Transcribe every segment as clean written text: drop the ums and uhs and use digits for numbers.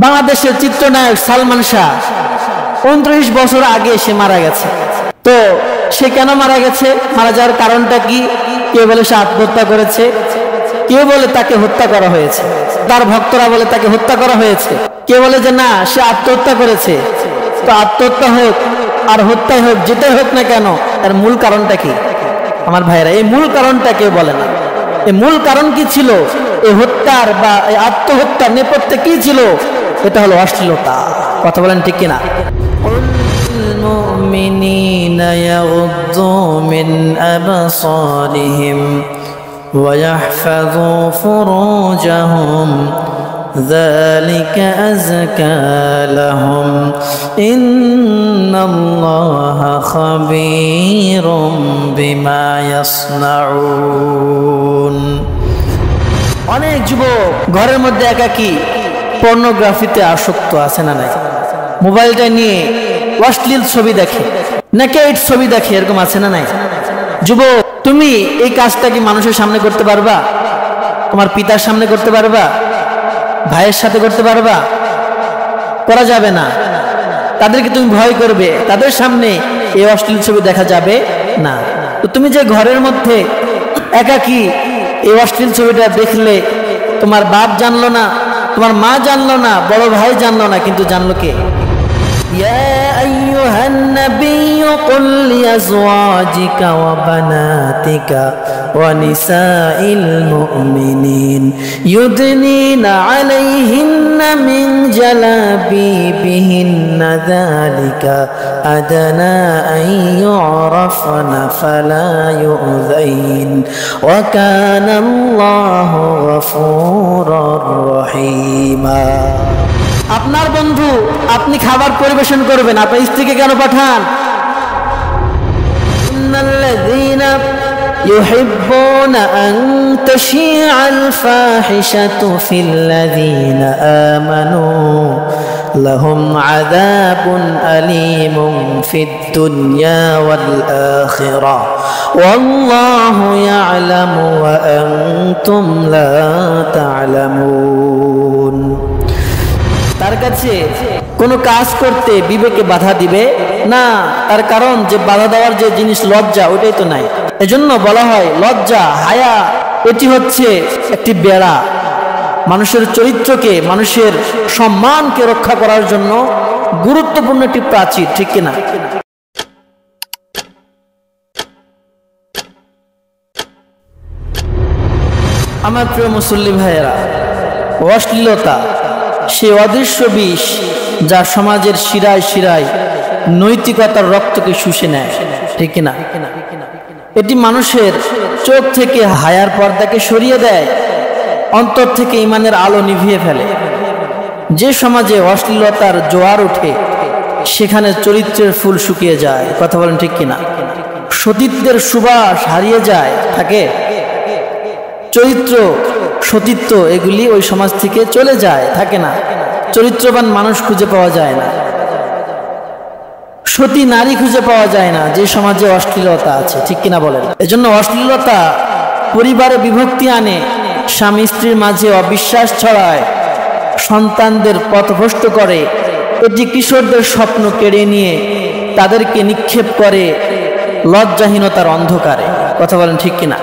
বাংলাদেশের চিত্রনায়ক সালমান শাহ 29 বছর আগে সে মারা গেছে। তো সে কেন মারা গেছে, মারা যাওয়ার কারণটা কি? কেউ বলে সে আত্মহত্যা করেছে, কেউ বলে তাকে হত্যা করা হয়েছে, তার ভক্তরা বলে তাকে হত্যা করা হয়েছে, কেউ বলে যে না সে আত্মহত্যা করেছে। তো আত্মহত্যা হোক আর হত্যাই হোক, যেটাই হোক না কেন, এর মূল কারণটা কি আমার ভাইরা? এই মূল কারণটা কেউ বলে না। এই মূল কারণ কি ছিল? এই হত্যার বা এই আত্মহত্যার নেপথ্যে কি ছিল? এটা হলো অশ্লীলতা। কথা বলেন ঠিক কিনা? المؤمنين يغضوا من أبصارهم ويحفظوا فروجهم ذلك أزكى لهم إن الله خبير بما يصنعون। অনেক যুবক ঘরের মধ্যে একাকী পর্নোগ্রাফিতে আসক্ত আছে না নাই? মোবাইলটা নিয়ে অশ্লীল ছবি দেখে, নেকেড ছবি দেখে, এরকম আছে না নাই? যুবক, তুমি এই কাজটা কি মানুষের সামনে করতে পারবা? তোমার পিতার সামনে করতে পারবা? ভাইয়ের সাথে করতে পারবা? করা যাবে না। তাদেরকে তুমি ভয় করবে, তাদের সামনে এই অশ্লীল ছবি দেখা যাবে না। তো তুমি যে ঘরের মধ্যে একাকী এই অশ্লীল ছবিটা দেখলে, তোমার বাপ জানলো না, তোমার মা জানলো না, বড় ভাই জানলো না, কিন্তু জানলো কে? يا أيها النبي قل لأزواجك وبناتك ونساء المؤمنين يدنين عليهن من جلابيبهن ذلك أدنى أن يعرفن فلا يؤذين وكان الله غفورا رحيما। আপনার বন্ধু আপনি খাবার পরিবেশন করবেন, আপনার স্ত্রীকে কেন পাঠান? ইন্নাল্লাযীনা ইউহিব্বুনা আন তাশিআল ফাহিশাতু ফিল্লাযীনা আমানু লাহুম আযাবুন আলীমুন ফিদ দুনিয়া ওয়াল আখিরাহ ওয়াল্লাহু ইয়ালামু ওয়া আনতুম লা তা'লামুন। তার কাছে কোনো কাজ করতে বিবেকে বাধা দিবে না, তার কারণ যে বাধা দেওয়ার যে জিনিস লজ্জা, ওইটাই তো নাই। এজন্য বলা হয় লজ্জা, হায়া, এটি হচ্ছে একটি বেড়া, মানুষের চরিত্রকে, মানুষের সম্মানকে রক্ষা করার জন্য গুরুত্বপূর্ণ একটি প্রাচীর, ঠিক কিনা? আমার প্রিয় মুসল্লি ভাইয়েরা, অশ্লীলতা সে অদৃশ্য বিষ যা সমাজের শিরায় শিরায় নৈতিকতার রক্তকে শুষে নেয়, ঠিক কিনা? এটি মানুষের চোখ থেকে হায়ার পর্দাকে সরিয়ে দেয়, অন্তর থেকে ঈমানের আলো নিভিয়ে ফেলে। যে সমাজে অশ্লীলতার জোয়ার ওঠে সেখানে চরিত্রের ফুল শুকিয়ে যায়। কথা বলেন ঠিক কিনা? সতীত্বের সুবাস হারিয়ে যায়, থাকে চরিত্র, সতীত্ব এগুলি ওই সমাজ থেকে চলে যায়, থাকে না। চরিত্রবান মানুষ খুঁজে পাওয়া যায় না, সতী নারী খুঁজে পাওয়া যায় না যে সমাজে অশ্লীলতা আছে, ঠিক কিনা বলেন? এজন্য অশ্লীলতা পরিবারে বিভক্তি আনে, স্বামী স্ত্রীর মাঝে অবিশ্বাস ছড়ায়, সন্তানদের পথভ্রষ্ট করে, এটি কিশোরদের স্বপ্ন কেড়ে নিয়ে তাদেরকে নিক্ষেপ করে লজ্জাহীনতার অন্ধকারে। কথা বলেন ঠিক কিনা?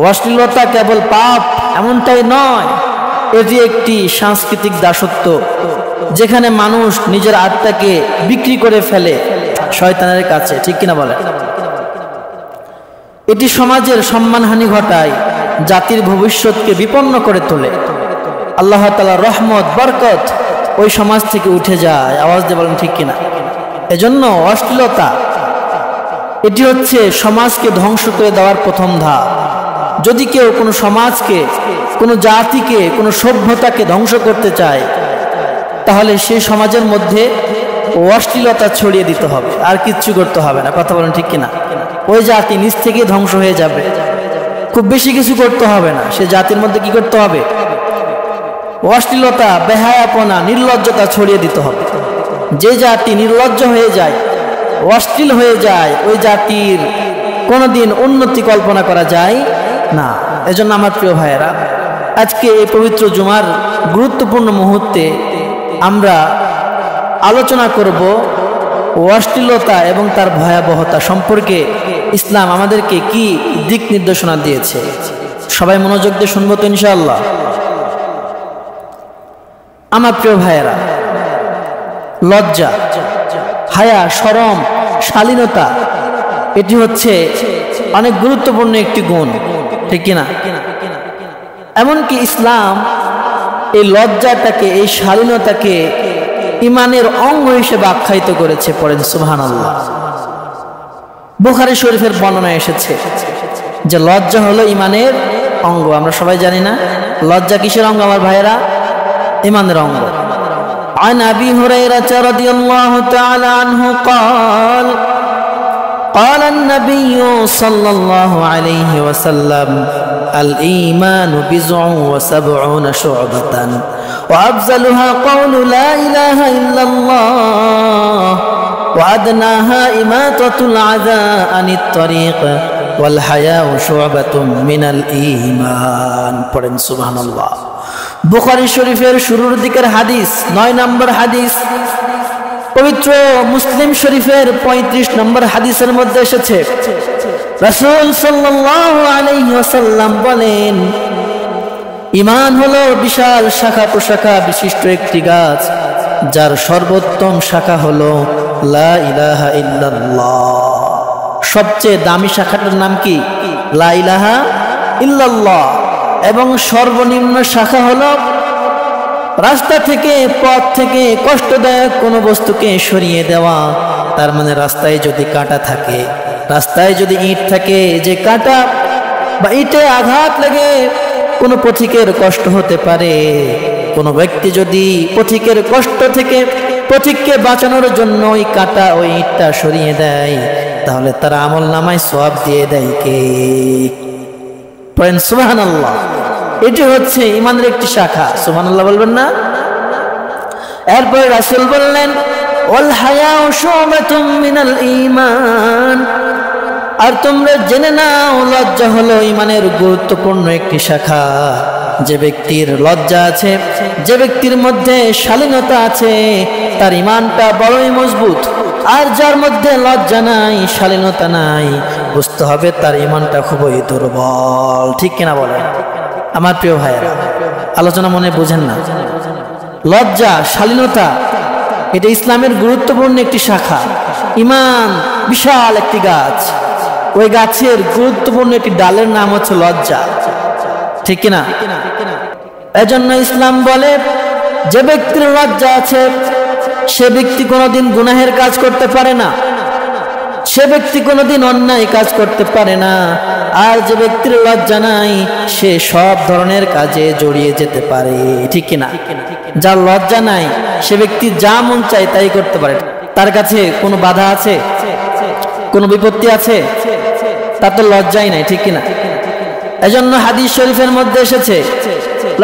অশ্লীলতা কেবল পাপ এমনটাই নয়, এটি একটি সাংস্কৃতিক দাসত্ব, যেখানে মানুষ নিজের আত্মাকে বিক্রি করে ফেলে শয়তানের কাছে, ঠিক কিনা বলে? এটি সমাজের সম্মানহানি ঘটায়, জাতির ভবিষ্যৎকে বিপন্ন করে তোলে। আল্লাহ তাআলার রহমত, বরকত ওই সমাজ থেকে উঠে যায়। আওয়াজ দিয়ে বলেন ঠিক কিনা? এজন্য অশ্লীলতা এটি হচ্ছে সমাজকে ধ্বংস করে দেওয়ার প্রথম ধাপ। যদি কেউ কোনো সমাজকে, কোনো জাতিকে, কোনো সভ্যতাকে ধ্বংস করতে চায়, তাহলে সেই সমাজের মধ্যে অশ্লীলতা ছড়িয়ে দিতে হবে, আর কিচ্ছু করতে হবে না। কথা বলেন ঠিক কিনা? ওই জাতি নিজ থেকে ধ্বংস হয়ে যাবে, খুব বেশি কিছু করতে হবে না। সে জাতির মধ্যে কি করতে হবে? অশ্লীলতা, বেহায়াপনা, নির্লজ্জতা ছড়িয়ে দিতে হবে। যে জাতি নির্লজ্জ হয়ে যায়, অশ্লীল হয়ে যায়, ওই জাতির কোনোদিন উন্নতি কল্পনা করা যায় না। এজন্য আমার প্রিয় ভাইয়েরা, আজকে এই পবিত্র জুমার গুরুত্বপূর্ণ মুহূর্তে আমরা আলোচনা করব অশ্লীলতা এবং তার ভয়াবহতা সম্পর্কে ইসলাম আমাদেরকে কি দিক নির্দেশনা দিয়েছে। সবাই মনোযোগ দিয়ে শুনবো তো ইনশাআল্লাহ। আমার প্রিয় ভাইয়েরা, লজ্জা, হায়া, শরম, শালীনতা এটি হচ্ছে অনেক গুরুত্বপূর্ণ একটি গুণ, ঠিক কিনা? এমনকি ইসলাম এই লজ্জাটাকে, এই শালীনতাকে ইমানের অঙ্গ হিসেবে আখ্যায়িত করেছে। পড়েন সুবহানাল্লাহ। বুখারী শরীফের বর্ণনা এসেছে যে লজ্জা হলো ইমানের অঙ্গ। আমরা সবাই জানি না লজ্জা কিসের অঙ্গ আমার ভাইয়েরা? ইমানের অঙ্গ। عن أبي هريرة رضي الله تعالى عنه قال قال النبي صلى الله عليه وسلم الإيمان بضع وسبعون شعبة وأفضلها قول لا إله إلا الله وأدناها إماطة الأذى عن الطريق والحياء شعبة من الإيمان. পড়েন সুবহানাল্লাহ। বুখারী শরীফের শুরুর দিকের হাদিস, 9 নম্বর হাদিস। পবিত্র মুসলিম শরীফের 35 নম্বর হাদিসের মধ্যে এসেছে, রাসূল সাল্লাল্লাহু আলাইহি ওয়াসাল্লাম বলেন, ঈমান হলো বিশাল শাখা প্রশাখা বিশিষ্ট একটি গাছ, যার সর্বোত্তম শাখা হলো লা ইলাহা ইল্লাল্লাহ। সবচেয়ে দামি শাখাটার নাম কি? লা ইলাহা ইল্লাল্লাহ। এবং সর্বনিম্ন শাখা হলো রাস্তা থেকে, পথ থেকে কষ্টদায়ক কোনো বস্তুকে সরিয়ে দেওয়া। তার মানে রাস্তায় যদি কাঁটা থাকে, রাস্তায় যদি ইট থাকে, যে কাঁটা বা ইটে আঘাত লেগে কোনো পথিকের কষ্ট হতে পারে, কোনো ব্যক্তি যদি পথিকের কষ্ট থেকে পথিককে বাঁচানোর জন্য ওই কাঁটা, ওই ইটটা সরিয়ে দেয়, তাহলে তার আমল নামায় সওয়াব দিয়ে দেয় কে? পড়েন সুবহানাল্লাহ। এটি হচ্ছে ঈমানের একটি শাখা। সুবহানাল্লাহ বলবেন না? এরপর রাসূল বললেন, ওয়াল হায়াউ শুবাতুম মিনাল ঈমান। আর তোমরা জেনে নাও, লজ্জা হলো ঈমানের গুরুত্বপূর্ণ একটি শাখা। যে ব্যক্তির লজ্জা আছে, যে ব্যক্তির মধ্যে শালীনতা আছে, তার ঈমানটা বড়ই মজবুত। আর যার মধ্যে লজ্জা নাই, শালীনতা নাই, বুঝতে হবে তার ঈমানটা খুবই দুর্বল। ঠিক কিনা বলেন আমার প্রিয় ভাইয়েরা? আলোচনা মনে বুঝেন না? লজ্জা, শালীনতা এটা ইসলামের গুরুত্বপূর্ণ একটি শাখা। ঈমান বিশাল একটি গাছ, ওই গাছের গুরুত্বপূর্ণ একটি ডালের নাম হচ্ছে লজ্জা, ঠিক কিনা? এজন্য ইসলাম বলে, যে ব্যক্তির লজ্জা আছে সে ব্যক্তি কোনোদিন গুনাহের কাজ করতে পারে না, সে ব্যক্তি কোনোদিন অন্যায় কাজ করতে পারে না। আর যে ব্যক্তির লজ্জা নাই, সে সব ধরনের কাজে জড়িয়ে যেতে পারে, ঠিক কিনা? যার লজ্জা নাই, সে ব্যক্তি যা মন চায় তাই করতে পারে। তার কাছে কোনো বাধা আছে, কোনো বিপত্তি আছে? তার তো লজ্জাই নাই, ঠিক কিনা? এজন্য হাদিস শরীফের মধ্যে এসেছে,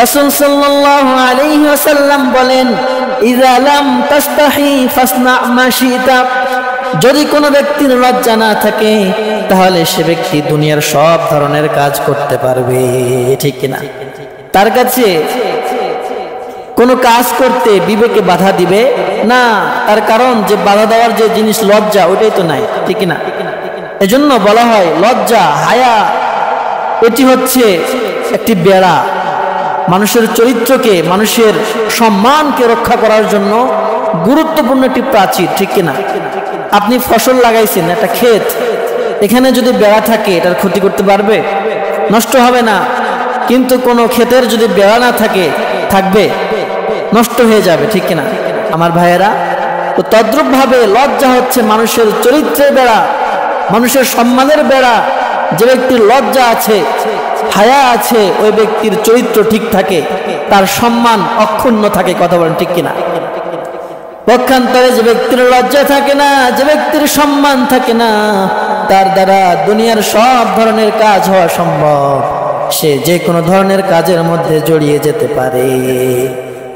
রাসূল সাল্লাল্লাহু আলাইহি ওয়াসাল্লাম বলেন, ইযা লাম তাস্তাহি ফাসনা মা শিতা। যদি কোনো ব্যক্তির লজ্জা না থাকে, তাহলে সে ব্যক্তি দুনিয়ার সব ধরনের কাজ করতে পারবে, ঠিক কিনা? তার কাছে কোনো কাজ করতে বিবেকে বাধা দিবে না, তার কারণ যে বাধা দেওয়ার যে জিনিস লজ্জা, ওইটাই তো নাই, ঠিক কিনা? এজন্য বলা হয় লজ্জা, হায়া এটি হচ্ছে একটি বেড়া, মানুষের চরিত্রকে, মানুষের সম্মানকে রক্ষা করার জন্য গুরুত্বপূর্ণ একটি প্রাচীর, ঠিক কিনা? আপনি ফসল লাগাইছেন, একটা ক্ষেত, এখানে যদি বেড়া থাকে এটার ক্ষতি করতে পারবে? নষ্ট হবে না। কিন্তু কোনো ক্ষেতের যদি বেড়া না থাকে, থাকবে, নষ্ট হয়ে যাবে, ঠিক কিনা আমার ভাইয়েরা? তো তদ্রূপ ভাবে লজ্জা হচ্ছে মানুষের চরিত্রের বেড়া, মানুষের সম্মানের বেড়া। যে ব্যক্তির লজ্জা আছে, হায়া আছে, ওই ব্যক্তির চরিত্র ঠিক থাকে, তার সম্মান অক্ষুণ্ণ থাকে। কথা বলেন ঠিক কিনা? পক্ষান্তরে যে ব্যক্তির লজ্জা থাকে না, যে ব্যক্তির সম্মান থাকে না, তার দ্বারা দুনিয়ার সব ধরনের কাজ হওয়া সম্ভব, সে যে কোনো ধরনের কাজের মধ্যে জড়িয়ে যেতে পারে।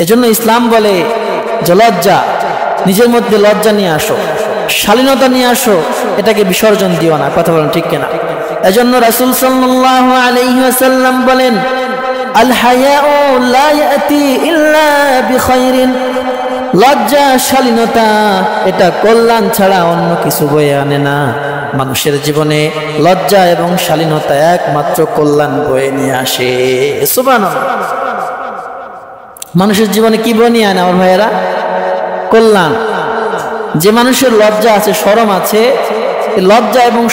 এজন্য ইসলাম বলে যে লজ্জা, নিজের মধ্যে লজ্জা নিয়ে আসো, শালীনতা নিয়ে আসো, এটাকে বিসর্জন দিও না। কথা বলেন ঠিক কিনা? এজন্য রাসূল সাল্লাল্লাহু আলাইহি ওয়াসাল্লাম বলেন, আল হায়াউ লা ইয়াতি ইল্লা বিখাইরিন, লজ্জা শালীনতা এটা কল্যাণ ছাড়া অন্য কিছু বয়ে আনে না। মানুষের জীবনে লজ্জা এবং শালীনতা একমাত্র কল্যাণ বয়ে নিয়ে আসে। সুবহানাল্লাহ। মানুষের জীবনে কি বয়ে নিয়ে আনে আমার ভাইয়েরা? কল্যাণ। যে মানুষের লজ্জা আছে, শরম আছে, লজ্জা এবং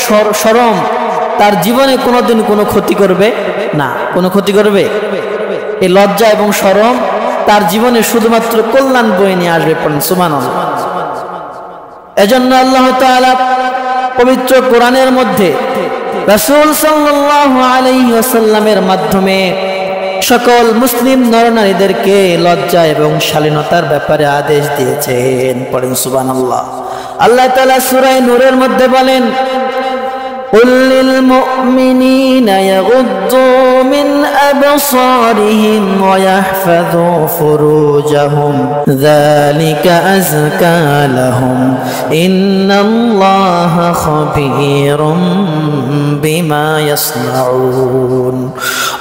শরম তার জীবনে কোনোদিন কোনো ক্ষতি করবে না। কোনো ক্ষতি করবে? এই লজ্জা এবং শরম তার জীবনে শুধুমাত্র কল্যাণ বয়ে নিয়ে আসবে। সুবহানাল্লাহ। এজন্য আল্লাহ তাআলা পবিত্র কোরআনের মধ্যে রাসূল সাল্লাল্লাহু আলাইহি ওয়াসাল্লামের মাধ্যমে সকল মুসলিম নরনারীদেরকে লজ্জা এবং শালীনতার ব্যাপারে আদেশ দিয়েছেন। পড়েন সুবহানাল্লাহ। আল্লাহ তাআলা সূরা নূরের মধ্যে বলেন, قل للمؤمنين يغضوا من أبصارهم ويحفظوا فروجهم ذلك أزكى لهم إن الله خبير بما يصنعون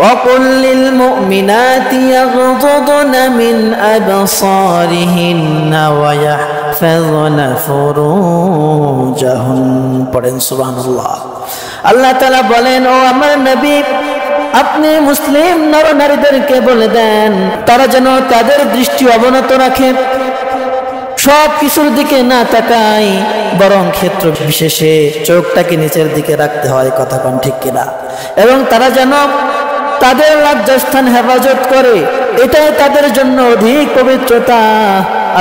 وقل للمؤمنات يغضضن من أبصارهن ويحفظن فروجهن পড়েন সুবহানাল্লাহ। আল্লাহ তাআলা বলেন, ও আমার নবী, আপনি মুসলিম নরনারীদেরকে বলে দেন তারা যেন তাদের দৃষ্টি অবনত রাখে, সব কিছুর দিকে না তাকায়, বরং ক্ষেত্র বিশেষে চোখটাকে নিচের দিকে রাখতে হয়। কথা কোন ঠিক কিনা? এবং তারা যেন তাদের লজ্জাস্থান হেফাজত করে, এটাই তাদের জন্য অধিক পবিত্রতা।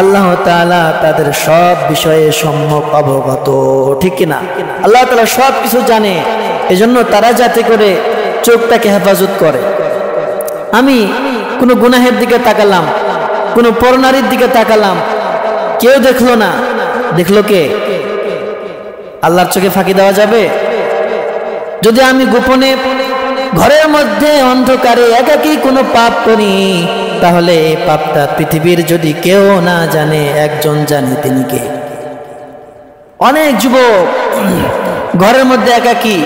আল্লাহ তাআলা তাদের সব বিষয়ে সম্যক অবগত। ঠিক কিনা? আল্লাহ তাআলা সব কিছু জানে, এজন্য তারা যাতে করে চোখটাকে হেফাজত করে। আমি কোনো গুনাহের দিকে তাকালাম, কোনো পরনারীর দিকে তাকালাম, কেউ দেখলো না, দেখলো কে? আল্লাহর চোখে ফাঁকি দেওয়া যাবে? যদি আমি গোপনে ঘরের মধ্যে অন্ধকারে একাকী কোনো পাপ করি, তাহলে এই পাপটা পৃথিবীর যদি কেউ না জানে, একজন জানে, তিনি কে? অনেক যুবক ঘরের মধ্যে একাকী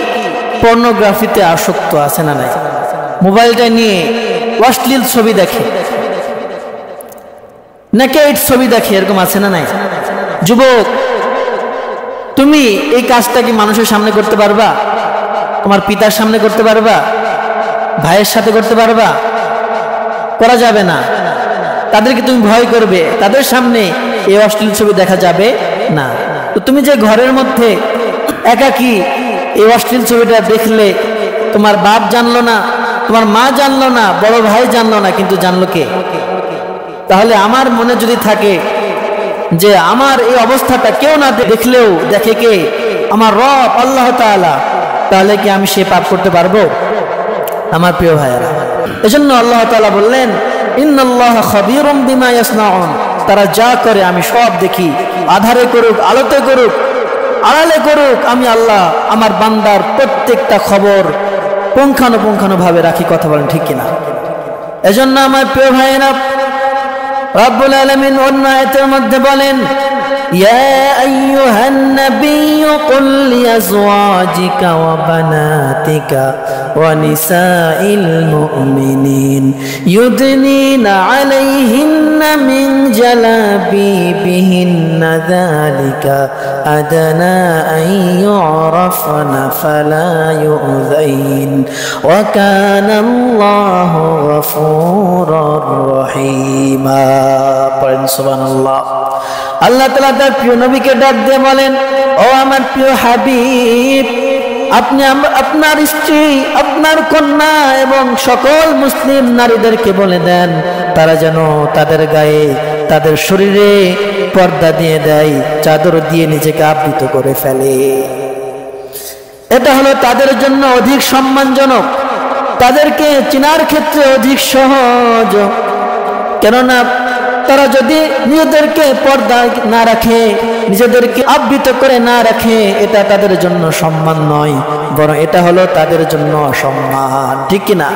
পর্নোগ্রাফিতে আসক্ত আছে না নাই? মোবাইলটা নিয়ে অশ্লীল ছবি দেখে, নেকেড ছবি দেখে, এরকম আছে না নাই? যুবক, তুমি এই কাজটা কি মানুষের সামনে করতে পারবা? তোমার পিতার সামনে করতে পারবা? ভাইয়ের সাথে করতে পারবা? করা যাবে না। তাদেরকে তুমি ভয় করবে, তাদের সামনে এই অশ্লীল ছবি দেখা যাবে না। তো তুমি যে ঘরের মধ্যে একাকী এই অশ্লীল ছবিটা দেখলে, তোমার বাপ জানলো না, তোমার মা জানলো না, বড় ভাই জানলো না, কিন্তু জানলো কে? তাহলে আমার মনে যদি থাকে যে আমার এই অবস্থাটা কেউ না দেখলেও দেখে কে? আমার রব আল্লাহ তাআলা, তাহলে কি আমি সে পাপ করতে পারবো? আমার প্রিয় ভাইয়েরা, এজন্য আল্লাহ তাআলা বললেন, ইন্নাল্লাহা খাবীরুম বিমা ইয়াসনাউন, তারা যা করে আমি সব দেখি, আধারে করুক, আলোতে করুক, আড়ালে করুক, আমি আল্লাহ আমার বান্দার প্রত্যেকটা খবর পুঙ্খানুপুঙ্খানুভাবে রাখি। কথা বলেন ঠিক কিনা? এজন্য আমার প্রিয় ভাইয়েরা, রব্বুল আলামিন অন্য আয়াতের মধ্যে বলেন, ইয়া আইয়ুহান নাবিয়্যু কুল লিআজওয়াজিকা ওয়া বানাতিকা ওয়া নিসাইল মুমিনিন ইউদনিনা আলাইহিন্না মিন জালাবিবিহিন্না যালিকা আদনা আন ইউরাফনা ফালা ইউযাইন ওয়া কানা আল্লাহু গফুরুর রহিমা। পড়েন সুবহানাল্লাহ। আল্লাহ তাআলা তার প্রিয় নবীকে ডাক দিয়ে বলেন, ও আমার প্রিয় হাবিব, আপনি আপনার স্ত্রী, আপনার কন্যা এবং সকল মুসলিম নারীদেরকে বলে দেন তারা যেন তাদের গায়ে, তাদের শরীরে পর্দা দিয়ে দেয়, চাদর দিয়ে নিজেকে আবৃত করে ফেলে। এটা হলো তাদের জন্য অধিক সম্মানজনক, তাদেরকে চেনার ক্ষেত্রে অধিক সহজ। কেননা তারা যদি নিজেদেরকে পর্দা না রাখে, নিজেদেরকে আবৃত করে না রাখে, এটা তাদের জন্য সম্মান নয়, বরং এটা হলো তাদের জন্য অসম্মান। ঠিক কিনা?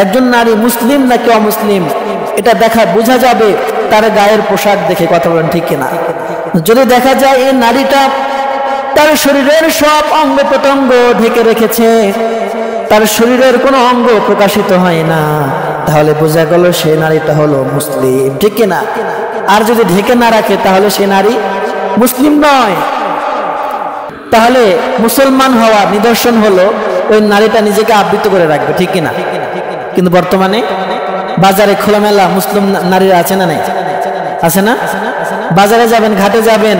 একজন নারী মুসলিম নাকি অমুসলিম এটা বোঝা যাবে তার গায়ের পোশাক দেখে। কথা বলেন ঠিক কিনা? যদি দেখা যায় এই নারীটা তার শরীরের সব অঙ্গ প্রত্যঙ্গ ঢেকে রেখেছে, তার শরীরের কোনো অঙ্গ প্রকাশিত হয় না, তাহলে বোঝা গেল সেই নারীটা হলো মুসলিম, ঠিক কিনা? আর যদি ঢেকে না রাখে তাহলে সে নারী মুসলিম নয়। তাহলে মুসলমান হওয়ার নিদর্শন হলো ওই নারীটা নিজেকে আবৃত করে রাখবে, ঠিক কিনা? কিন্তু বর্তমানে বাজারে খোলামেলা মুসলিম নারীরা আছে না নাই? আছে না? বাজারে যাবেন, ঘাটে যাবেন,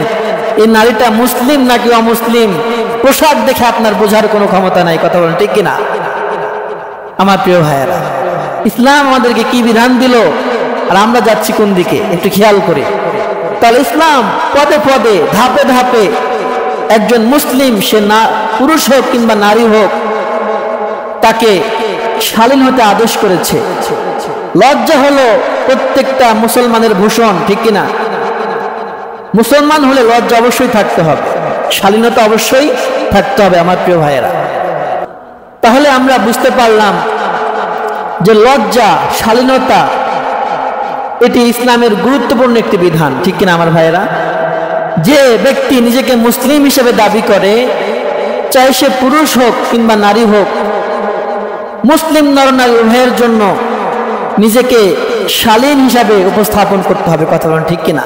এই নারীটা মুসলিম নাকি অমুসলিম পোশাক দেখে আপনার বোঝার কোনো ক্ষমতা নাই। কথা বলেন ঠিক কিনা? আমার প্রিয় ভাইয়েরা, ইসলাম আমাদেরকে কি বিধান দিল আর আমরা যাচ্ছি কোন দিকে একটু খেয়াল করে। তাহলে ইসলাম পদে পদে ধাপে ধাপে একজন মুসলিম, সে না পুরুষ হোক কিংবা নারী হোক, তাকে শালীন হতে আদেশ করেছে। লজ্জা হলো প্রত্যেকটা মুসলমানের ভূষণ, ঠিক কিনা? মুসলমান হলে লজ্জা অবশ্যই থাকতে হবে, শালীনতা অবশ্যই থাকতে হবে। আমার প্রিয় ভাইয়েরা, তাহলে আমরা বুঝতে পারলাম যে লজ্জা, শালীনতা এটি ইসলামের গুরুত্বপূর্ণ একটি বিধান, ঠিক কিনা আমার ভাইয়েরা? যে ব্যক্তি নিজেকে মুসলিম হিসেবে দাবি করে, চাই সে পুরুষ হোক কিংবা নারী হোক, মুসলিম নরনারী উভয়ের জন্য নিজেকে শালীন হিসাবে উপস্থাপন করতে হবে। কথা বলেন ঠিক কিনা?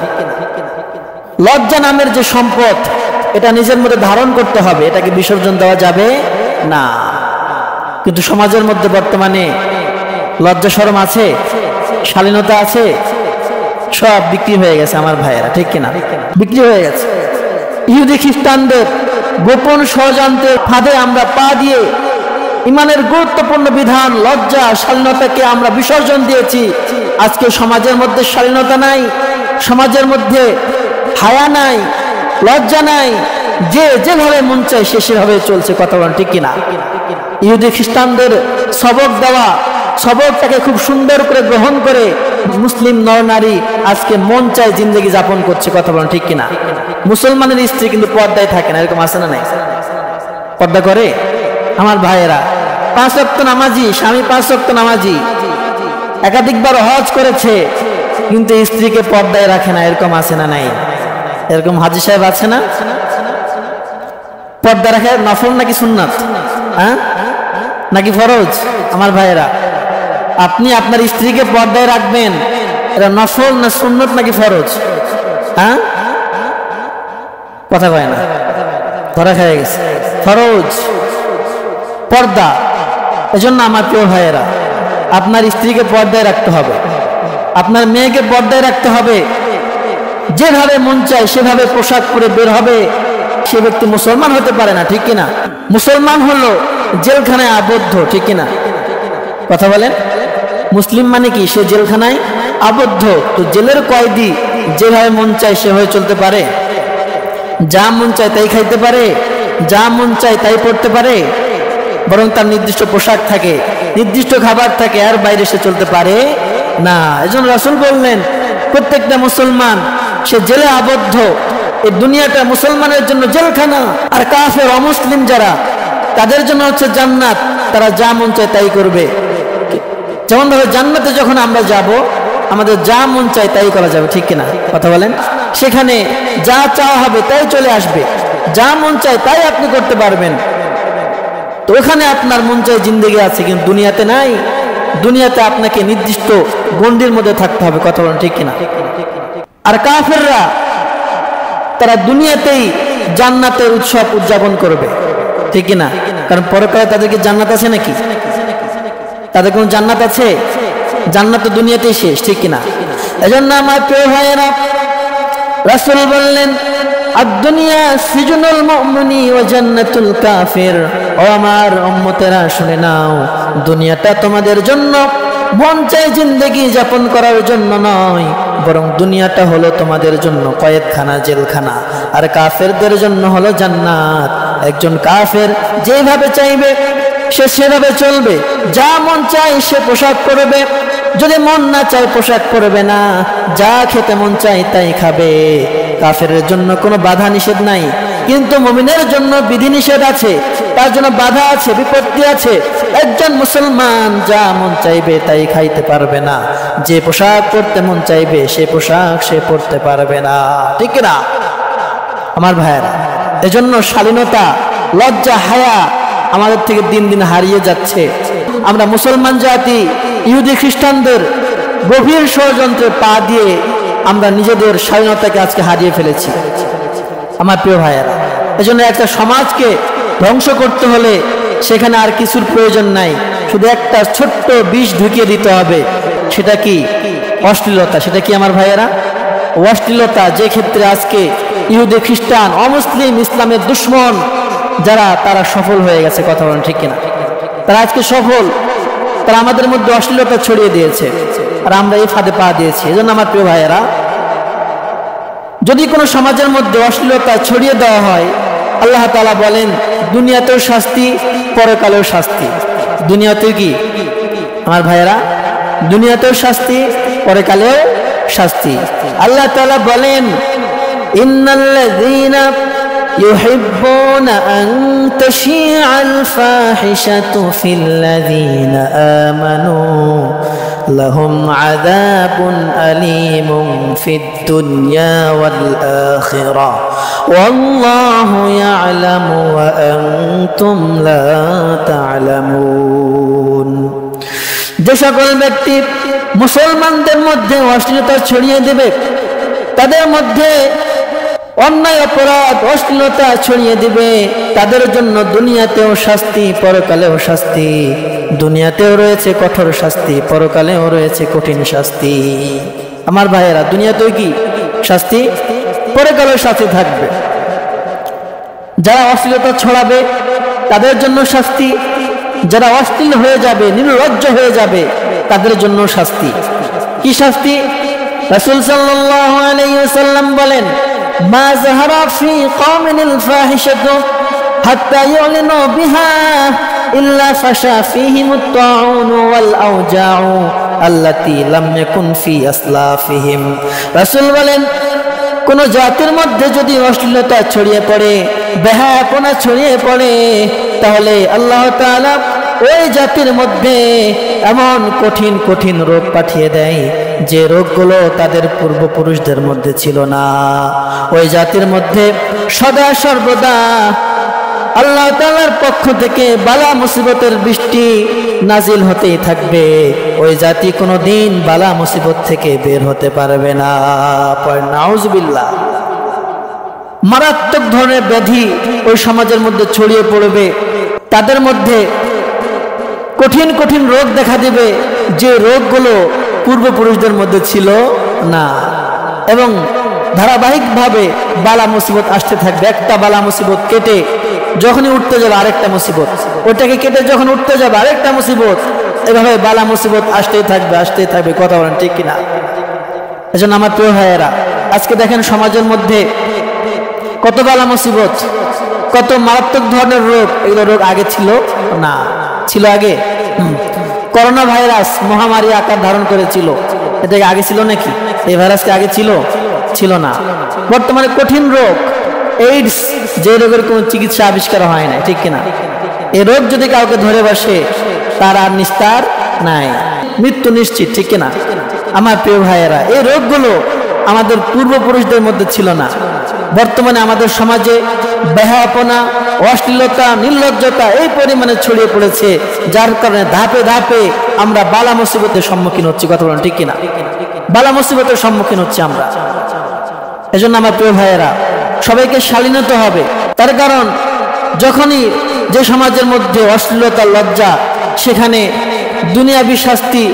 লজ্জা নামের যে সম্পদ, এটা নিজের মধ্যে ধারণ করতে হবে, এটাকে বিসর্জন দেওয়া যাবে না। কিন্তু সমাজের মধ্যে বর্তমানে লজ্জা শরম আছে, শালীনতা আছে, সব বিক্রি হয়ে গেছে আমার ভাইয়েরা, ঠিক কিনা? বিক্রি হয়ে গেছে। ইহুদি খ্রিস্টানদের গোপন ষড়যন্ত্রের ফাঁদে আমরা পা দিয়ে ইমানের গুরুত্বপূর্ণ বিধান লজ্জা শালীনতাকে আমরা বিসর্জন দিয়েছি। আজকে সমাজের মধ্যে শালীনতা নাই, সমাজের মধ্যে হায়া নাই, লজ্জা নাই, যে যেভাবে মন চায় সে সেভাবে চলছে। কথা বলেন ঠিক কিনা? ইহুদি খ্রিস্টানদের সবক দেওয়া সবকটাকে খুব সুন্দর করে গ্রহণ করে মুসলিম নরনারী আজকে মন চায় জিন্দগি যাপন করছে। কথা বলেন ঠিক কিনা? মুসলমানের স্ত্রী কিন্তু পর্দায় থাকে না, এরকম আছে না নাই? পর্দা করে আমার ভাইয়েরা। 5 ওয়াক্ত নামাজি, স্বামী 5 ওয়াক্ত নামাজি, একাধিকবার হজ করেছে, কিন্তু স্ত্রীকে পর্দায় রাখে না, এরকম আছে না নাই? এরকম হাজী সাহেব আছে না? পর্দা রাখে নফল নাকি সুন্নাত, হ্যাঁ নাকি ফরজ? আমার ভাইয়েরা, আপনি আপনার স্ত্রীকে পর্দায় রাখবেন, এটা নফল না সুন্নত নাকি ফরজ? হ্যাঁ, কথা কয় না, ধরা খেয়ে গেছে। ফরজ পর্দা। এজন্য আমার প্রিয় ভাইয়েরা, আপনার স্ত্রীকে পর্দায় রাখতে হবে, আপনার মেয়েকে পর্দায় রাখতে হবে। যেভাবে মন চায় সেভাবে পোশাক পরে বের হবে, সে ব্যক্তি মুসলমান হতে পারে না, ঠিক কিনা? মুসলমান হলো জেলখানায় আবদ্ধ, ঠিক কিনা? কথা বলেন। মুসলিম মানে কি? সে জেলখানায় আবদ্ধ। তো জেলের কয়েদি যেভাবে মন চায় সেভাবে চলতে পারে, যা মন চায় তাই খাইতে পারে, যা মন চায় তাই পড়তে পারে? বরং তার নির্দিষ্ট পোশাক থাকে, নির্দিষ্ট খাবার থাকে, আর বাইরে সে চলতে পারে না। এজন্য রাসূল বললেন, প্রত্যেকটা মুসলমান সে জেলে আবদ্ধ। এই দুনিয়াটা মুসলমানের জন্য জেলখানা, আর কাফের অমুসলিম যারা, তাদের জন্য হচ্ছে জান্নাত। তারা যা মন চায় তাই করবে। যেমন ধরো জান্নাতে যখন আমরা যাব, আমাদের যা মন চায় তাই করা যাবে, ঠিক কিনা? কথা বলেন। সেখানে যা চাওয়া হবে তাই চলে আসবে, যা মন চায় তাই আপনি করতে পারবেন। তো ওখানে আপনার মন চায় জিন্দেগি আছে, কিন্তু দুনিয়াতে নাই। দুনিয়াতে আপনাকে নির্দিষ্ট গণ্ডির মধ্যে থাকতে হবে। কথা বলেন ঠিক কিনা? আর কাফেররা তারা দুনিয়াতেই জান্নাতের উৎসব উদযাপন করবে, ঠিক কিনা? কারণ পরকালে তাদেরকে জান্নাত আছে নাকি? তাদের কোন জান্নাত আছে? জান্নাত তো দুনিয়াতেই শেষ, ঠিক কিনা? এজন্য আমার প্রিয় ভাইয়েরা, রাসূল বললেন, আদ-দুনিয়া সিজনুল মুমিনি ওয়া জান্নাতুল কাফির। ও আমার উম্মতেরা শুনে নাও, দুনিয়াটা তোমাদের জন্য মন চাই জিন্দেগি যাপন করার জন্য নয়, বরং দুনিয়াটা হলো তোমাদের জন্য কয়েদখানা, জেলখানা। আর কাফেরদের জন্য হলো জান্নাত। একজন কাফের যেভাবে চাইবে সে সেভাবে চলবে, যা মন চায় সে পোশাক পরবে, যদি মন না চায় পোশাক পরবে না, যা খেতে মন চায় তাই খাবে। কাফেরের জন্য কোনো বাধা নিষেধ নাই, কিন্তু মুমিনের জন্য বিধি নিষেধ আছে, তার জন্য বাধা আছে, বিপত্তি আছে। একজন মুসলমান যা মন চাইবে তাই খাইতে পারবে না, যে পোশাক পরতে মন চাইবে সে পোশাক সে পরতে পারবে না, ঠিক না আমার ভাইয়েরা? এজন্য শালীনতা, লজ্জা, হায়া আমাদের থেকে দিন দিন হারিয়ে যাচ্ছে। আমরা মুসলমান জাতি ইহুদি খ্রিস্টানদের গভীর ষড়যন্ত্রে পা দিয়ে আমরা নিজেদের স্বাধীনতাকে আজকে হারিয়ে ফেলেছি। আমার প্রিয় ভাইয়েরা, এজন্য একটা সমাজকে ধ্বংস করতে হলে সেখানে আর কিছুর প্রয়োজন নাই, শুধু একটা ছোট্ট বিষ ঢুকিয়ে দিতে হবে। সেটা কি? অশ্লীলতা। সেটা কি আমার ভাইয়েরা? অশ্লীলতা। যে ক্ষেত্রে আজকে ইহুদি খ্রিস্টান অমুসলিম ইসলামের দুশ্মন যারা, তারা সফল হয়ে গেছে। কথা বলেন ঠিক কিনা? তারা আজকে সফল। তারা আমাদের মধ্যে অশ্লীলতা ছড়িয়ে দিয়েছে, আর আমরা এই ফাঁদে পা দিয়েছি। এজন্য আমার প্রিয় ভাইয়েরা, যদি কোনো সমাজের মধ্যে অশ্লীলতা ছড়িয়ে দেওয়া হয়, আল্লাহ তাআলা বলেন দুনিয়াতেও শাস্তি, পরকালেও শাস্তি। দুনিয়াতেও কি আমার ভাইয়েরা? দুনিয়াতেও শাস্তি, পরকালেও শাস্তি। আল্লাহ তাআলা বলেন ইন্নাল্লাযীনা ইউহিব্বুনা আন তাশিআল ফাহিশাতু ফিল্লাযীনা আমানু লাহুম আযাবুন আলীমুন ফিদ দুনিয়া ওয়াল আখিরাহ ওয়াল্লাহু ইয়ালামু ওয়া আনতুম লা তা'লামুন। যে সকল ব্যক্তি মুসলমানদের মধ্যে অশ্লীলতা ছড়িয়ে দেবে, তাদের মধ্যে অন্যায় অপরাধ অশ্লীলতা ছড়িয়ে দিবে, তাদের জন্য দুনিয়াতেও শাস্তি, পরকালেও শাস্তি। দুনিয়াতেও রয়েছে কঠোর শাস্তি, পরকালেও রয়েছে কঠিন শাস্তি। আমার ভাইয়েরা, দুনিয়াতেও কি শাস্তি, পরকালেও শাস্তি থাকবে। যারা অশ্লীলতা ছড়াবে তাদের জন্য শাস্তি, যারা অশ্লীল হয়ে যাবে, নির্লজ্জ হয়ে যাবে, তাদের জন্য শাস্তি। কি শাস্তি? রাসূল সাল্লাল্লাহু আলাইহি ওয়াসাল্লাম বলেন মা যাহারা ফি কওমিল ফাহিশাতু হাত্তা ইউলিনু বিহা ইল্লা ফাশা ফীহিমুত তাউন ওয়াল আওজাউ আল্লাতী লাম ইয়াকুন ফি আসলাফিহিম। রাসূল বলেন কোন জাতির মধ্যে যদি অশ্লীলতা ছড়িয়ে পড়ে, বেহায়াপনা ছড়িয়ে পড়ে, তাহলে আল্লাহ তাআলা ওই জাতির মধ্যে এমন কঠিন কঠিন রোগ পাঠিয়ে দেয় যে রোগগুলো তাদের পূর্বপুরুষদের মধ্যে ছিল না। ওই জাতির মধ্যে সদা সর্বদা আল্লাহ তাআলার পক্ষ থেকে বালা মুসিবতের বৃষ্টি নাজিল হতেই থাকবে। ওই জাতি কোনোদিন বালা মুসিবত থেকে বের হতে পারবে না। নাউজুবিল্লাহ। মারাত্মক ধরনের ব্যাধি ওই সমাজের মধ্যে ছড়িয়ে পড়বে, তাদের মধ্যে কঠিন কঠিন রোগ দেখা দিবে যে রোগগুলো পূর্বপুরুষদের মধ্যে ছিল না, এবং ধারাবাহিকভাবে বালা মুসিবত আসতে থাকবে। একটা বালা মুসিবত কেটে যখনই উঠতে যাবে আরেকটা মুসিবত, ওটাকে কেটে যখন উঠতে যাবে আরেকটা মুসিবত, এভাবে বালা মুসিবত আসতেই থাকবে, আসতেই থাকবে। কথা বলেন ঠিক কিনা? এজন্য আমার প্রিয় ভাইয়েরা, আজকে দেখেন সমাজের মধ্যে কত বালা মুসিবত, কত মারাত্মক ধরনের রোগ। এগুলো রোগ আগে ছিল না। ছিল আগে? করোনা ভাইরাস মহামারী আকার ধারণ করেছিল, এটা আগে ছিল নাকি? এই ভাইরাসকে আগে ছিল? ছিল না। বর্তমানে কঠিন রোগ এইডস, যে রোগের কোনো চিকিৎসা আবিষ্কার হয় না, ঠিক কিনা? এই রোগ যদি কাউকে ধরে বসে তার আর নিস্তার নাই, মৃত্যু নিশ্চিত, ঠিক কিনা? আমার প্রিয় ভাইয়েরা, এই রোগগুলো আমাদের পূর্বপুরুষদের মধ্যে ছিল না। বর্তমানে আমাদের সমাজে বেহায়াপনা, অশ্লীলতা, নির্লজ্জতা এই পরিমাণে ছড়িয়ে পড়েছে, যার কারণে ধাপে ধাপে আমরা বালা মুসিবতের সম্মুখীন হচ্ছি। কথা বলেন ঠিক কিনা? বালা মুসিবতের সম্মুখীন হচ্ছি আমরা। এজন্য আমার প্রিয় ভাইয়েরা, সবাইকে শালীনত হবে। তার কারণ যখনই যে সমাজের মধ্যে অশ্লীলতা, লজ্জা, সেখানে দুনিয়াবি শাস্তি,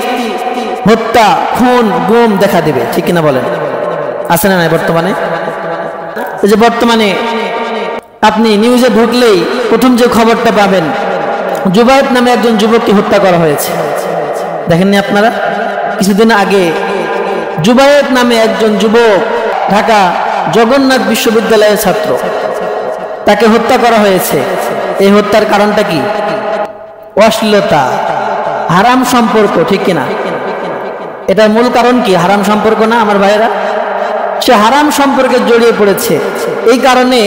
হত্যা, খুন, গুম দেখা দেবে, ঠিক কিনা বলেন? আছে না নাই বর্তমানে? এই যে বর্তমানে আপনি নিউজে ঢুকলেই প্রথম যে খবরটা পাবেন, জুবায়ের নামে একজন যুবককে হত্যা করা হয়েছে। দেখেননি আপনারা? কিছুদিন আগে জুবায়ের নামে একজন যুবক, ঢাকা জগন্নাথ বিশ্ববিদ্যালয়ের ছাত্র, তাকে হত্যা করা হয়েছে। এই হত্যার কারণটা কি? অশ্লীলতা, হারাম সম্পর্ক, ঠিক কিনা? এটার মূল কারণ কি? হারাম সম্পর্ক না আমার ভাইয়েরা? সে হারাম সম্পর্কে জড়িয়ে পড়েছে, এই কারণে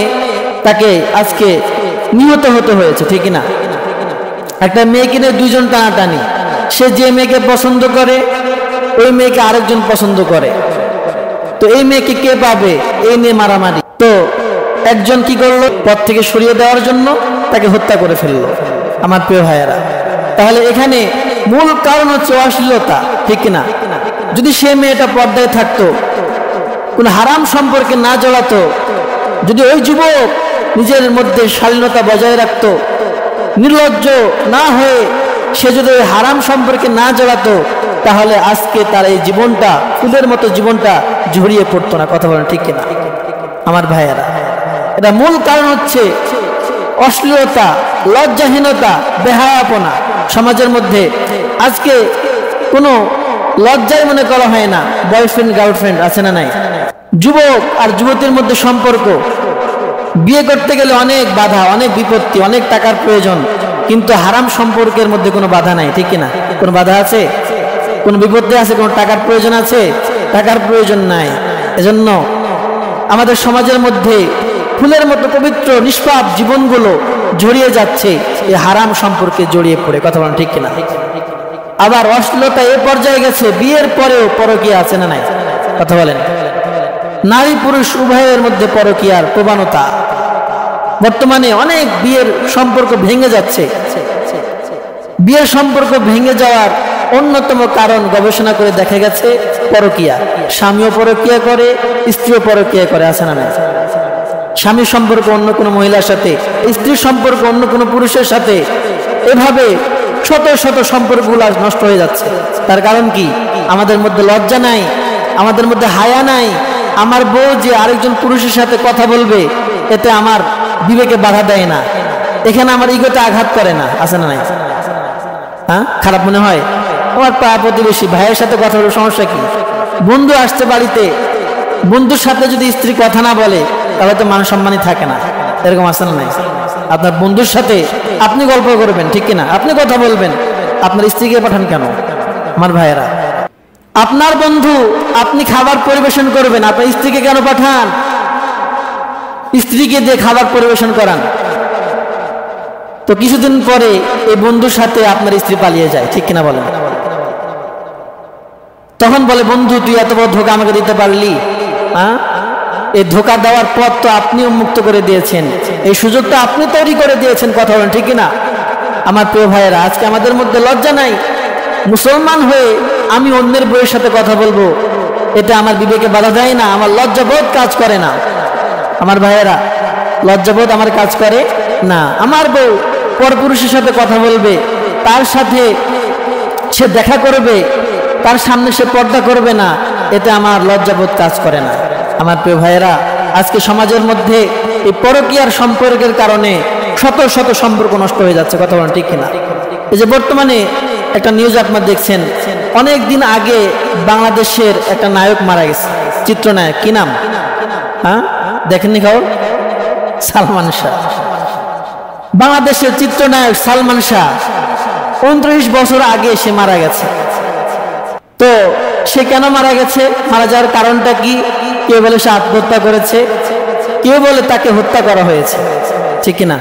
তাকে আজকে নিহত হতে হয়েছে, ঠিক কিনা? একটা মেয়েকে নিয়ে দুইজন টানাটানি, সে যে মেয়েকে পছন্দ করে ওই মেয়েকে আরেকজন পছন্দ করে, তো এই মেয়েকে কে পাবে? এই নিয়ে মারামারি। তো একজন কি করলো? পথ থেকে সরিয়ে দেওয়ার জন্য তাকে হত্যা করে ফেললো। আমার প্রিয় ভাইয়েরা, তাহলে এখানে মূল কারণ হচ্ছে অশ্লীলতা, ঠিক কিনা? যদি সে মেয়েটা পর্দায় থাকতো, কোন হারাম সম্পর্কে না জড়াতো, যদি ওই যুবক নিজের মধ্যে শালীনতা বজায় রাখতো, নির্লজ্জ না হয়ে সে যদি ওই হারাম সম্পর্কে না জড়াতো, তাহলে আজকে তার এই জীবনটা, ফুলের মতো জীবনটা ঝরিয়ে পড়তো না। কথা বলেন ঠিক কিনা আমার ভাইয়েরা? এটা মূল কারণ হচ্ছে অশ্লীলতা, লজ্জাহীনতা, বেহায়াপনা সমাজের মধ্যে। আজকে কোনো লজ্জায় মনে করা হয় না। বয়ফ্রেন্ড গার্লফ্রেন্ড আছে না নাই? যুবক আর যুবতীর মধ্যে সম্পর্ক, বিয়ে করতে গেলে অনেক বাধা, অনেক বিপত্তি, অনেক টাকার প্রয়োজন, কিন্তু হারাম সম্পর্কের মধ্যে কোনো বাধা নাই, ঠিক কিনা? কোনো বাধা আছে? কোনো বিপত্তি আছে? কোনো টাকার প্রয়োজন আছে? টাকার প্রয়োজন নাই। এজন্য আমাদের সমাজের মধ্যে ফুলের মতো পবিত্র নিষ্পাপ জীবনগুলো জড়িয়ে যাচ্ছে এই হারাম সম্পর্কে জড়িয়ে পড়ে। কথা বলেন ঠিক কিনা? আবার অশ্লীলতা এ পর্যায়ে গেছে, বিয়ের পরেও পরকীয়া আছে না নাই? কথা বলেন। নারী পুরুষ উভয়ের মধ্যে পরকীয়ার প্রবণতা। বর্তমানে অনেক বিয়ের সম্পর্ক ভেঙে যাচ্ছে। বিয়ের সম্পর্ক ভেঙে যাওয়ার অন্যতম কারণ গবেষণা করে দেখা গেছে পরকীয়া। স্বামীও পরকীয়া করে, স্ত্রীও পরকীয়া করে, আছে না নাই? স্বামীর সম্পর্ক অন্য কোনো মহিলার সাথে, স্ত্রীর সম্পর্ক অন্য কোনো পুরুষের সাথে, এভাবে শত শত সম্পর্কগুলো নষ্ট হয়ে যাচ্ছে। তার কারণ কি? আমাদের মধ্যে লজ্জা নাই, আমাদের মধ্যে হায়া নাই। আমার বউ যে আরেকজন পুরুষের সাথে কথা বলবে, এতে আমার বিবেকে বাধা দেয় না, এখানে আমার ইগোতে আঘাত করে না, আছে না নাই? হ্যাঁ, খারাপ মনে হয়? আমার পাড়া প্রতিবেশী ভাইয়ের সাথে কথা বলে সমস্যা কি? বন্ধু আসছে বাড়িতে, বন্ধুর সাথে যদি স্ত্রী কথা না বলে, তাহলে তো মান সম্মানই থাকে না। এরকম আছে না নাই? আপনার বন্ধুর সাথে আপনি গল্প করবেন, ঠিক কিনা? আপনি কথা বলবেন, আপনার স্ত্রীকে পাঠান কেন? আমার ভাইয়েরা, আপনার বন্ধু, আপনি খাবার পরিবেশন করবেন, আপনার স্ত্রীকে কেন পাঠান? স্ত্রীকে দিয়ে খাবার পরিবেশন করান। তো কিছুদিন পরে এই বন্ধুর সাথে আপনার স্ত্রী পালিয়ে যায়, ঠিক কিনা বলেন? তখন বলে, বন্ধু তুই এত বড় ধোঁকা আমাকে দিতে পারলি? হ্যাঁ, এই ধোঁকা দেওয়ার পথ তো আপনি উন্মুক্ত করে দিয়েছেন, এই সুযোগটা আপনি তৈরি করে দিয়েছেন। কথা বলেন ঠিক কিনা আমার প্রিয় ভাইয়েরা? আজকে আমাদের মধ্যে লজ্জা নাই। মুসলমান হয়ে আমি অন্যের বউয়ের সাথে কথা বলবো, এটা আমার বিবেকে বাধা দেয় না, আমার লজ্জাবোধ কাজ করে না। আমার ভাইয়েরা, লজ্জাবোধ আমার কাজ করে না। আমার বউ পরপুরুষের সাথে কথা বলবে, তার সাথে সে দেখা করবে, তার সামনে সে পর্দা করবে না, এতে আমার লজ্জাবোধ কাজ করে না। আমার প্রিয় ভাইয়েরা, আজকে সমাজের মধ্যে এই পরকীয়ার সম্পর্কের কারণে শত শত সম্পর্ক নষ্ট হয়ে যাচ্ছে। কথা বলেন ঠিক কিনা? এই যে বর্তমানে একটা নিউজ আপনারা দেখছেন, অনেক দিন আগে বাংলাদেশের একটা নায়ক মারা গেছে, চিত্রনায়ক, কি নাম? হ্যাঁ, দেখেননি খবর? সালমান শাহ। বাংলাদেশের চিত্রনায়ক সালমান শাহ 29 বছর আগে সে মারা গেছে। তো সে কেন মারা গেছে? মারা যাওয়ার কারণটা কি? কেউ বলে সে আত্মহত্যা করেছে, কেউ বলে তাকে হত্যা করা হয়েছে, ঠিক কিনা?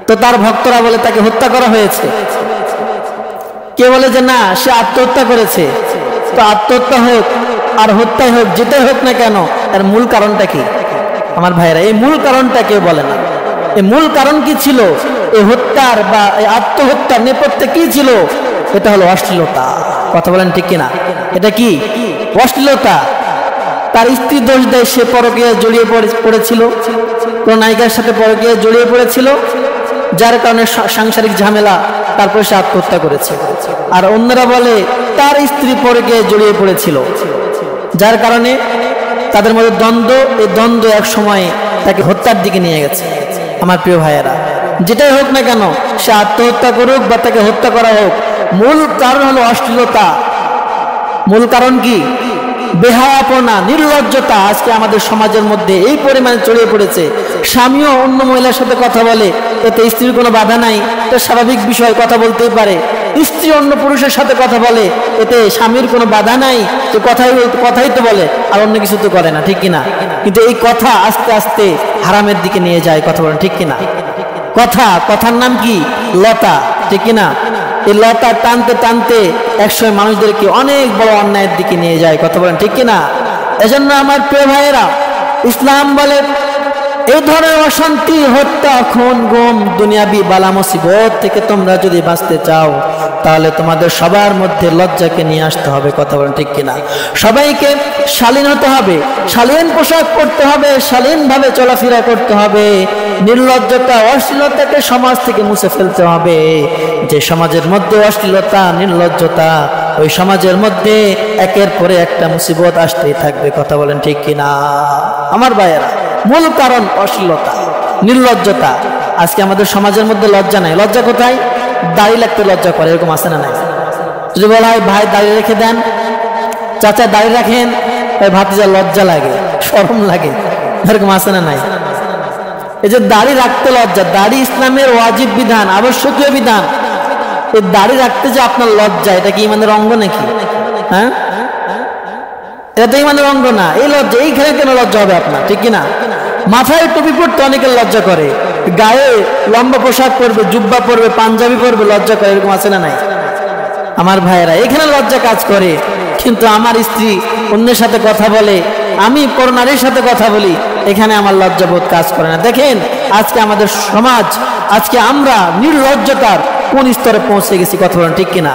তো তার ভক্তরা বলে তাকে হত্যা করা হয়েছে, কেউ বলে যে না, সে আত্মহত্যা করেছে। তো আত্মহত্যা হোক আর হত্যাই হোক, যেটাই হোক না কেন, এর মূল কারণটা কি? আমার ভাইয়েরা, এই মূল কারণটা কেউ বলে না। এই মূল কারণ কি ছিল? এই হত্যার বা এই আত্মহত্যার নেপথ্যে কি ছিল? এটা হলো অশ্লীলতা। কথা বলেন ঠিক কিনা? এটা কি? অশ্লীলতা। তার স্ত্রী দোষ দেয়, সে পরকীয়ায় জড়িয়ে পড়েছিল, কোন নায়িকার সাথে পরকীয়ায় জড়িয়ে পড়েছিল, যার কারণে সাংসারিক ঝামেলা, তারপর সে আত্মহত্যা করেছে। আর অন্যরা বলে তার স্ত্রী পরকীয়ায় জড়িয়ে পড়েছিল, যার কারণে তাদের মধ্যে দ্বন্দ্ব, এই দ্বন্দ্ব এক সময় তাকে হত্যার দিকে নিয়ে গেছে। আমার প্রিয় ভাইয়েরা, যেটাই হোক না কেন, সে আত্মহত্যা করুক বা তাকে হত্যা করা হোক, মূল কারণ হলো অশ্লীলতা। মূল কারণ কি? বেহায়াপনা, নির্লজ্জতা। আজকে আমাদের সমাজের মধ্যে এই পরিমাণে ছড়িয়ে পড়েছে। স্বামীও অন্য মহিলার সাথে কথা বলে, এতে স্ত্রীর কোনো বাধা নাই, এটা স্বাভাবিক বিষয়, কথা বলতেই পারে। স্ত্রী অন্য পুরুষের সাথে কথা বলে, এতে স্বামীর কোনো বাধা নাই, তো কথাই তো বলে, আর অন্য কিছু তো করে না, ঠিক কিনা? কিন্তু এই কথা আস্তে আস্তে হারামের দিকে নিয়ে যায়। কথা বলেন ঠিক কিনা? কথার নাম কি? লতা, ঠিক কিনা? এই লতা টানতে টানতে একসময় মানুষদেরকে অনেক বড় অন্যায়ের দিকে নিয়ে যায়। কথা বলেন ঠিক কিনা? এজন্য আমার প্রিয় ভাইয়েরা, ইসলাম বলে এই ধরনের অশান্তি, হত্যা, খুন, গুম, দুনিয়াবি বালা মুসিবত থেকে তোমরা যদি বাঁচতে চাও, তাহলে তোমাদের সবার মধ্যে লজ্জাকে নিয়ে আসতে হবে। কথা বলেন ঠিক কিনা? সবাইকে শালীন হতে হবে, শালীন পোশাক পরতে হবে, শালীনভাবে চলাফেরা করতে হবে। নির্লজ্জতা, অশ্লীলতাকে সমাজ থেকে মুছে ফেলতে হবে। যে সমাজের মধ্যে অশ্লীলতা, নির্লজ্জতা, ওই সমাজের মধ্যে একের পরে একটা মুসিবত আসতেই থাকবে। কথা বলেন ঠিক কিনা? আমার ভাইয়েরা, মূল কারণ অশ্লীলতা, নির্লজ্জতা। আজকে আমাদের সমাজের মধ্যে লজ্জা নাই। লজ্জা কোথায়? দাড়ি লাগতে লজ্জা করে, এরকম আছে না নাই? যদি বলা হয় ভাই দাড়ি রেখে দেন, চাচা দাড়ি রাখেন, তাই ভাতিজা লজ্জা লাগে, শরম লাগে, এরকম আছে না নাই? এই যে দাড়ি রাখতে লজ্জা, দাড়ি ইসলামের ওয়াজিব বিধান, আবশ্যকীয় বিধান। এই দাড়ি রাখতে যে আপনার লজ্জা, এটা কি ইমানের অঙ্গ নাকি? হ্যাঁ, এটা তো ইমানের অঙ্গ না। এই লজ্জা, এইখানে কেন লজ্জা হবে আপনার? ঠিক কিনা? মাথায় টুপি পরতে অনেকের লজ্জা করে, গায়ে লম্বা পোশাক পরবে, জুব্বা পরবে, পাঞ্জাবি পরবে, লজ্জা করে, এরকম আছে না নাই? আমার ভাইয়েরা, এখানে লজ্জা কাজ করে। কিন্তু আমার স্ত্রী অন্যের সাথে কথা বলে, আমি পরনারীর সাথে কথা বলি, এখানে আমার লজ্জাবোধ কাজ করে না। দেখেন আজকে আমাদের সমাজ, আজকে আমরা নির্লজ্জতার কোন স্তরে পৌঁছে গেছি। কথা বলেন ঠিক কিনা?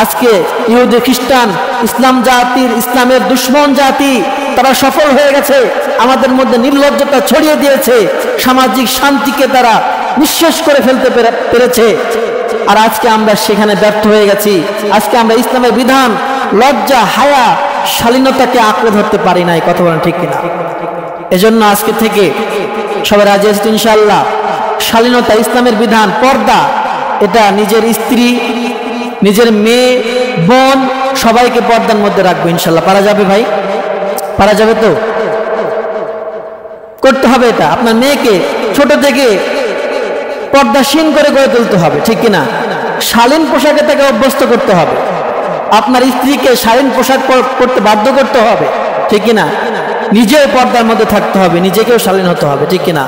আজকে ইহুদি, খ্রিস্টান, ইসলাম জাতির, ইসলামের দুশ্মন জাতি, তারা সফল হয়ে গেছে, আমাদের মধ্যে নির্লজ্জতা ছড়িয়ে দিয়েছে, সামাজিক শান্তিকে তারা নিঃশেষ করে ফেলতে পেরেছে। আর আজকে আমরা সেখানে ব্যর্থ হয়ে গেছি। আজকে আমরা ইসলামের বিধান, লজ্জা, হায়া, শালীনতাকে আঁকড়ে ধরতে পারি নাই। কথা বলেন ঠিক কিনা? এজন্য আজকে থেকে সবাই রাজি আছি ইনশাআল্লাহ, শালীনতা, ইসলামের বিধান, পর্দা, এটা নিজের স্ত্রী, নিজের মেয়ে, বোন, সবাইকে পর্দার মধ্যে রাখবো ইনশাআল্লাহ। পারা যাবে ভাই? পারা যাবে তো? করতে হবে এটা। আপনার মেয়েকে ছোট থেকে পর্দাশীন করে গড়ে তুলতে হবে, ঠিক কিনা? শালীন পোশাকে তাকে অভ্যস্ত করতে হবে। আপনার স্ত্রীকে শালীন পোশাক পরতে বাধ্য করতে হবে, ঠিক কিনা? নিজেও পর্দার মধ্যে থাকতে হবে, নিজেকেও শালীন হতে হবে, ঠিক কিনা?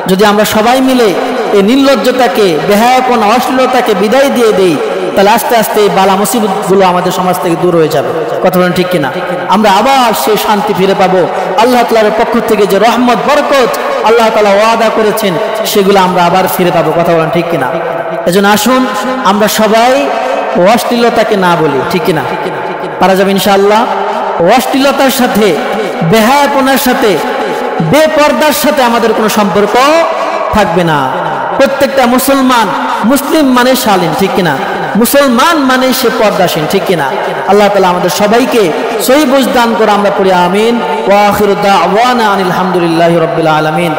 যদি আমরা সবাই মিলে এই নির্লজ্জতাকে, বেহায়াপনা, অশ্লীলতাকে বিদায় দিয়ে দেই, তাহলে আস্তে আস্তে এই বালা মুসিবতগুলো আমাদের সমাজ থেকে দূর হয়ে যাবে। কথা বলেন ঠিক কিনা? আমরা আবার সেই শান্তি ফিরে পাবো। আল্লাহ তাআলার পক্ষ থেকে যে রহমত, বরকত আল্লাহ তাআলা ওয়াদা করেছেন, সেগুলো আমরা আবার ফিরে পাবো। কথা বলেন ঠিক কিনা? এজন্য আসুন আমরা সবাই অশ্লীলতাকে না বলি, ঠিক কিনা? পারা যাবে ইনশাআল্লাহ। অশ্লীলতার সাথে, বেহায়াপনার সাথে, বেপর্দার সাথে আমাদের কোনো সম্পর্ক থাকবে না। প্রত্যেকটা মুসলমান, মুসলিম মানে শালীন, ঠিক কিনা? মুসলমান মানে সে পর্দাশীন, ঠিক কিনা? আল্লাহ তাআলা আমাদের সবাইকে সহি বুঝ দান করে। আমরা পড়ি আমিন। ওয়া আখিরু দাওয়ানা আনিল হামদুলিল্লাহি রাব্বিল আলামিন।